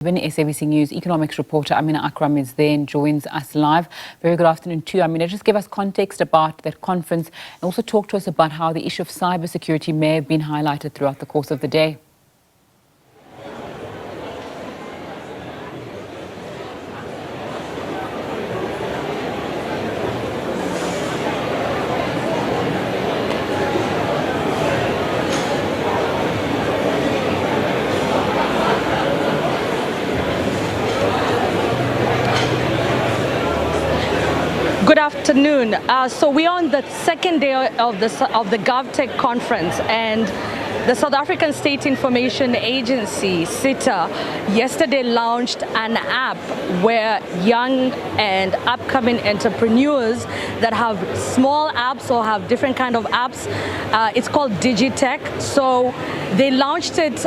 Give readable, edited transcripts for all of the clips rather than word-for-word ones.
SABc News economics reporter Amina Akram is there and joins us live. Very good afternoon to you, Amina. Just give us context about that conference and also talk to us about how the issue of cybersecurity may have been highlighted throughout the course of the day. Good afternoon. So we are on the second day of the Govtech conference, and the South African State Information Agency, Sita, yesterday launched an app where young and upcoming entrepreneurs that have small apps or have different kind of apps, it's called Digitech. So they launched it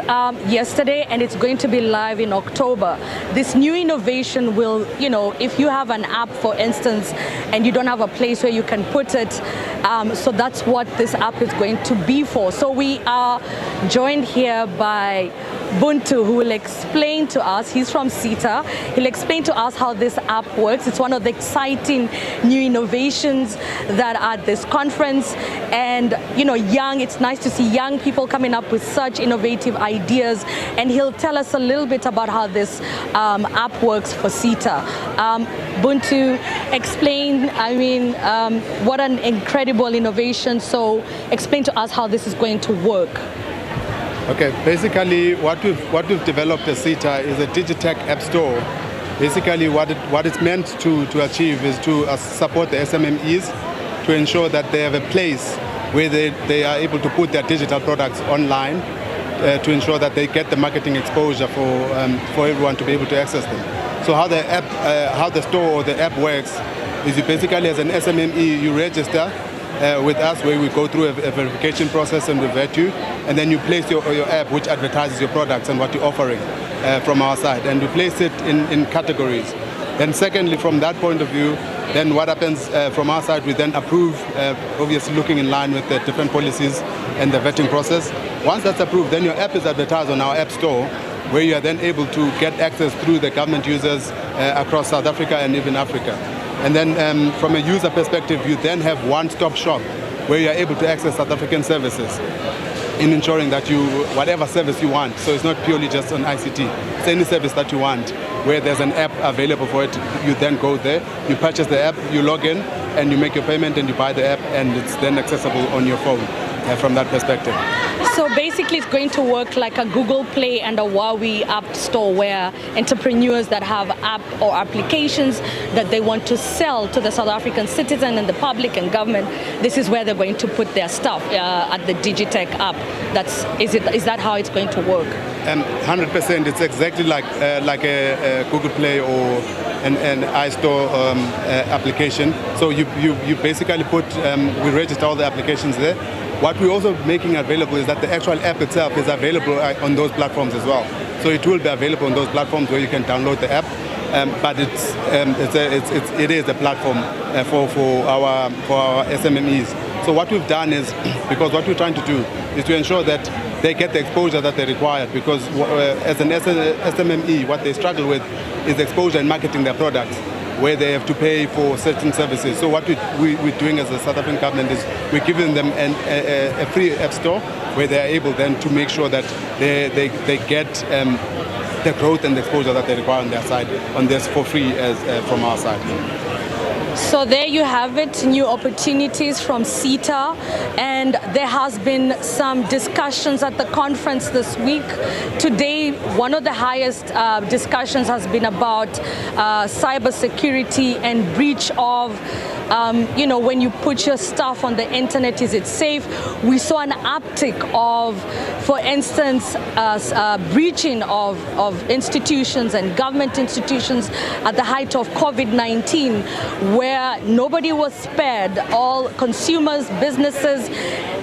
yesterday, and it's going to be live in October. This new innovation will, if you have an app, for instance, and you don't have a place where you can put it, so that's what this app is going to be for. So we are joined here by Buntu, who will explain to us. He's from Sita. He'll explain to us how this app works. It's one of the exciting new innovations that are at this conference. And, it's nice to see young people coming up with such innovative ideas. And he'll tell us a little bit about how this app works for Sita. Buntu, explain, what an incredible innovation. So explain to us how this is going to work. Okay, basically what we've developed at Sita is a Digitech app store. Basically what it's meant to achieve is to support the SMEs to ensure that they have a place where they are able to put their digital products online to ensure that they get the marketing exposure for everyone to be able to access them. So how the store or the app works is you basically, as an SME, you register with us, where we go through a verification process and we vet you, and then you place your app which advertises your products and what you're offering from our side, and we place it in categories. Then secondly, from that point of view, then what happens from our side, we then approve, obviously looking in line with the different policies and the vetting process. Once that's approved, then your app is advertised on our app store, where you are then able to get access through the government users across South Africa and even Africa. And then from a user perspective, you then have one-stop shop where you are able to access South African services in ensuring that whatever service you want, so it's not purely just on ICT, it's any service that you want, where there's an app available for it, you then go there, you purchase the app, you log in, and you make your payment and you buy the app, and it's then accessible on your phone from that perspective. So basically it's going to work like a Google Play and a Huawei app store, where entrepreneurs that have app or applications that they want to sell to the South African citizen and the public and government, this is where they're going to put their stuff at the Digitech app. Is that how it's going to work? 100%. It's exactly like a Google Play or an iStore application. So you basically we register all the applications there. What we're also making available is that the actual app itself is available on those platforms as well. So it will be available on those platforms where you can download the app. But it is a platform for our SMEs. So what we've done is, because what we're trying to do is to ensure that they get the exposure that they require, because as an SME, what they struggle with is exposure and marketing their products, where they have to pay for certain services. So what we're doing as a South African government is we're giving them a free app store, where they're able then to make sure that they get the growth and the exposure that they require on their side, on this for free from our side. So there you have it, new opportunities from Sita, and there has been some discussions at the conference this week. Today, one of the highest discussions has been about cybersecurity and breach of, when you put your stuff on the internet, is it safe? We saw an uptick of, for instance, breaching of institutions and government institutions at the height of COVID-19, where nobody was spared. All consumers, businesses,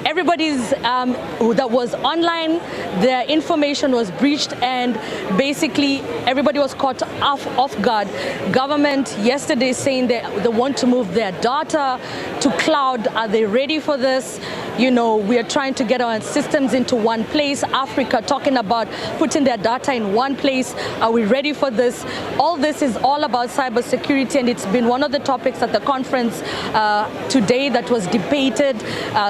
everybody's that was online, their information was breached, and basically everybody was caught off guard. Government yesterday saying they want to move their data to cloud. Are they ready for this? You know, we are trying to get our systems into one place. Africa talking about putting their data in one place. Are we ready for this? All this is all about cybersecurity, and it's been one of the topics at the conference today that was debated.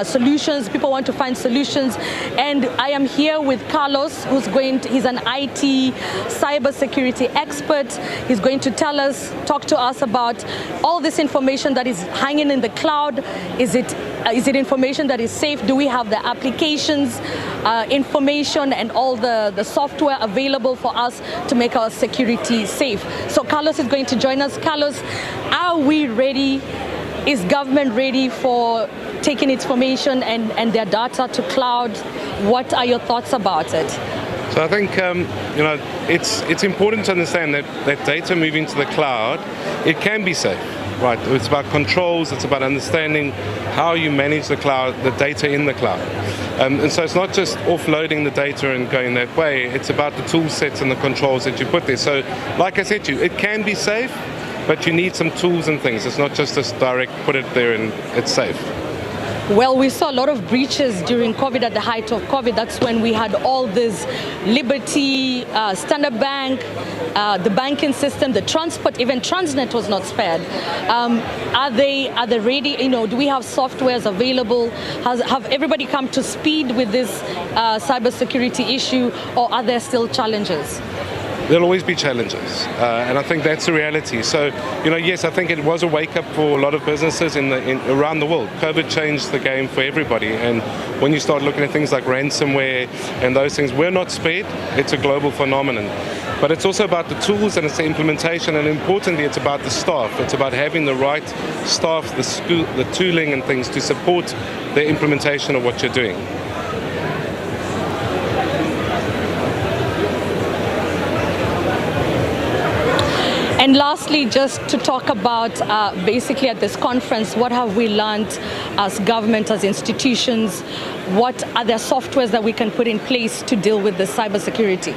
Solutions, people want to find solutions. And I am here with Carlos, he's an IT cybersecurity expert. He's going to talk to us about all this information that is hanging in the cloud. Is it information that is safe? Do we have the applications, information, and all the software available for us to make our security safe? So Carlos is going to join us. Carlos, are we ready? Is government ready for taking its information and their data to cloud? What are your thoughts about it? So I think you know, it's important to understand that data moving to the cloud, it can be safe, right? It's about controls. It's about understanding how you manage the cloud, the data in the cloud, and so it's not just offloading the data and going that way. It's about the tool sets and the controls that you put there. So, like I said to you, it can be safe, but you need some tools and things. It's not just this direct put it there and it's safe. Well, we saw a lot of breaches during COVID, at the height of COVID. That's when we had all this Liberty, Standard Bank, the banking system, the transport, even Transnet was not spared. Are they ready? You know, do we have softwares available? Have everybody come to speed with this cybersecurity issue, or are there still challenges? There'll always be challenges, and I think that's the reality. So, you know, yes, I think it was a wake-up for a lot of businesses around the world. COVID changed the game for everybody, and when you start looking at things like ransomware and those things, we're not spared. It's a global phenomenon. But it's also about the tools and it's the implementation, and importantly, it's about the staff. It's about having the right staff, the tooling and things to support the implementation of what you're doing. And lastly, just to talk about basically at this conference, what have we learned as government, as institutions? What are there softwares that we can put in place to deal with the cybersecurity?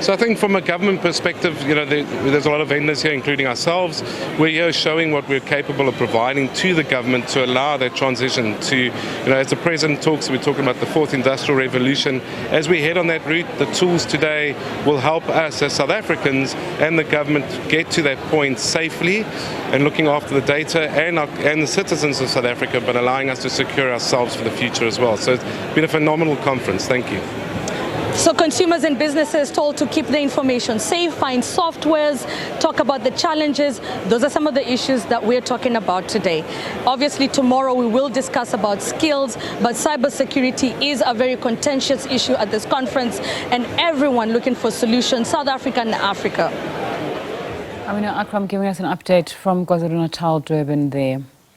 So I think from a government perspective, you know, there's a lot of vendors here, including ourselves. We're here showing what we're capable of providing to the government to allow that transition to, you know, as the President talks, we're talking about the fourth industrial revolution. As we head on that route, the tools today will help us as South Africans and the government get to that point safely and looking after the data and the citizens of South Africa, but allowing us to secure ourselves for the future as well. So it's been a phenomenal conference. Thank you. So consumers and businesses told to keep the information safe, find softwares, talk about the challenges. Those are some of the issues that we're talking about today. Obviously, tomorrow we will discuss about skills, but cybersecurity is a very contentious issue at this conference, and everyone looking for solutions, South Africa and Africa. Amina Akram giving us an update from KwaZulu-Natal, Durban there.